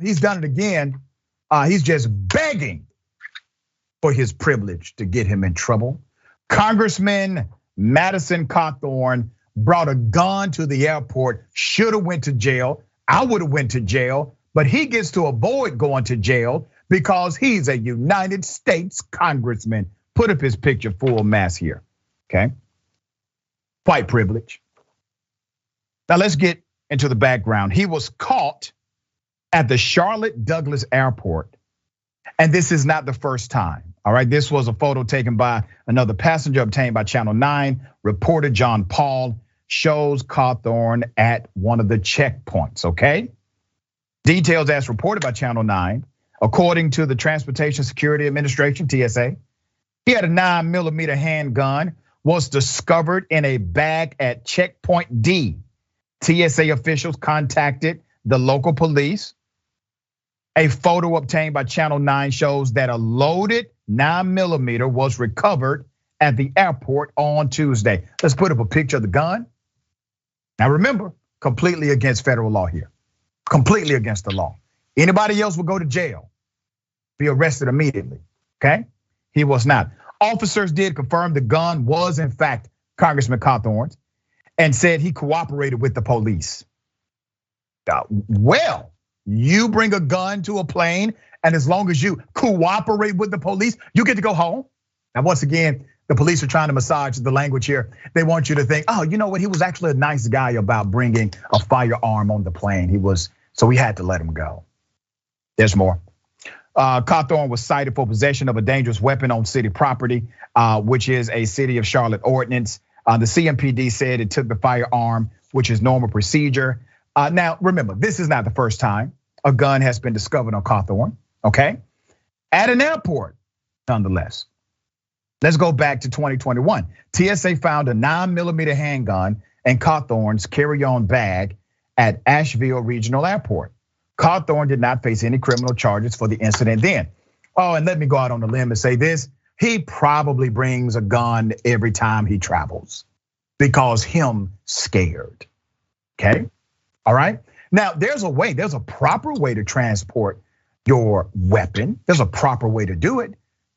he's done it again. He's just begging for his privilege to get him in trouble. Congressman Madison Cawthorn brought a gun to the airport, should have went to jail. I would have went to jail, but he gets to avoid going to jail because he's a United States congressman. Put up his picture full mass here, okay? White privilege. Now let's get into the background. He was caught at the Charlotte-Douglas airport, and this is not the first time, all right? This was a photo taken by another passenger obtained by Channel 9. Reporter John Paul shows Cawthorn at one of the checkpoints, okay? Details as reported by Channel 9. According to the Transportation Security Administration, TSA, he had a 9mm handgun, was discovered in a bag at checkpoint D. TSA officials contacted the local police. A photo obtained by Channel 9 shows that a loaded 9mm was recovered at the airport on Tuesday. Let's put up a picture of the gun. Now remember, completely against federal law here. Completely against the law. Anybody else would go to jail, be arrested immediately, okay? He was not. Officers did confirm the gun was in fact Congressman Cawthorn's and said he cooperated with the police. Well, you bring a gun to a plane, and as long as you cooperate with the police, you get to go home. Now, once again, the police are trying to massage the language here. They want you to think, oh, you know what? He was actually a nice guy about bringing a firearm on the plane. So we had to let him go. There's more. Cawthorn was cited for possession of a dangerous weapon on city property, which is a city of Charlotte ordinance. The CMPD said it took the firearm, which is normal procedure. Now, remember, this is not the first time a gun has been discovered on Cawthorn, okay? At an airport, nonetheless. Let's go back to 2021. TSA found a 9mm handgun in Cawthorn's carry-on bag at Asheville Regional Airport. Cawthorn did not face any criminal charges for the incident then. Oh, and let me go out on a limb and say this. He probably brings a gun every time he travels because him scared, okay? All right, now there's a proper way to transport your weapon. There's a proper way to do it.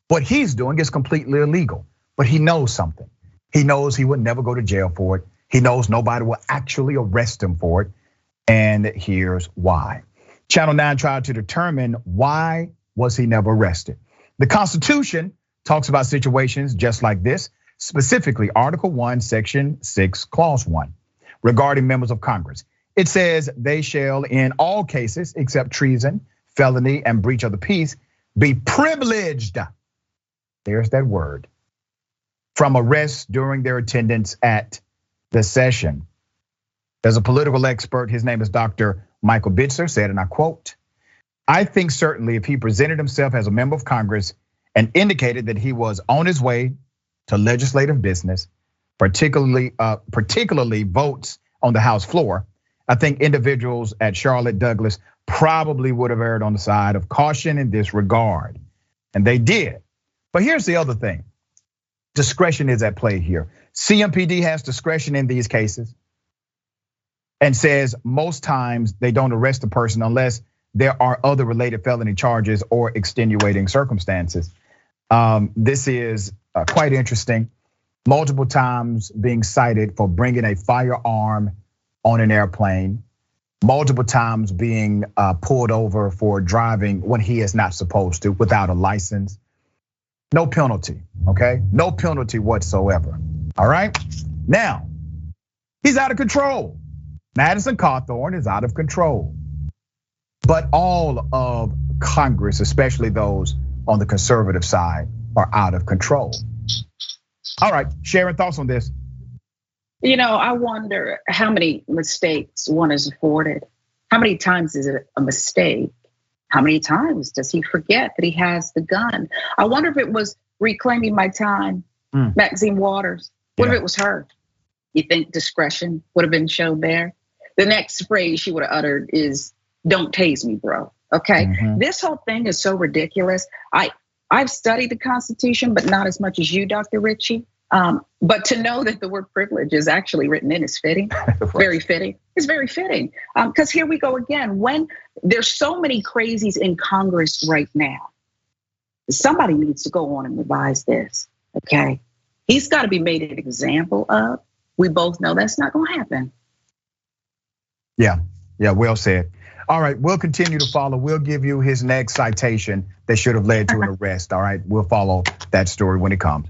What he's doing is completely illegal, but he knows something. He knows he would never go to jail for it. He knows nobody will actually arrest him for it, and here's why. Channel 9 tried to determine why was he never arrested. The Constitution talks about situations just like this, specifically Article 1, Section 6, Clause 1, regarding members of Congress. It says they shall in all cases except treason, felony, and breach of the peace be privileged. There's that word. From arrest during their attendance at the session. There's a political expert, his name is Dr. Michael Bitzer, said, and I quote, I think certainly if he presented himself as a member of Congress and indicated that he was on his way to legislative business, particularly votes on the House floor, I think individuals at Charlotte-Douglas probably would have erred on the side of caution in this regard. And they did. But here's the other thing. Discretion is at play here. CMPD has discretion in these cases and says most times they don't arrest a person unless there are other related felony charges or extenuating circumstances. This is quite interesting. Multiple times being cited for bringing a firearm on an airplane, multiple times being pulled over for driving when he is not supposed to without a license. No penalty, okay? No penalty whatsoever, all right? Now, he's out of control. Madison Cawthorn is out of control. But all of Congress, especially those on the conservative side, are out of control. All right, Sharon, thoughts on this? You know, I wonder how many mistakes one is afforded. How many times is it a mistake? How many times does he forget that he has the gun? I wonder if it was Reclaiming My Time, Maxine Waters. What if it was her? You think discretion would have been shown there? The next phrase she would have uttered is, don't tase me, bro, okay? This whole thing is so ridiculous. I've studied the Constitution, but not as much as you, Dr. Richey. But to know that the word privilege is actually written in is fitting, very fitting. It's very fitting. Because here we go again. When there's so many crazies in Congress right now, somebody needs to go on and revise this, okay? He's got to be made an example of. We both know that's not gonna happen. Yeah, well said. All right, we'll continue to follow. We'll give you his next citation that should have led to an arrest, all right? We'll follow that story when it comes.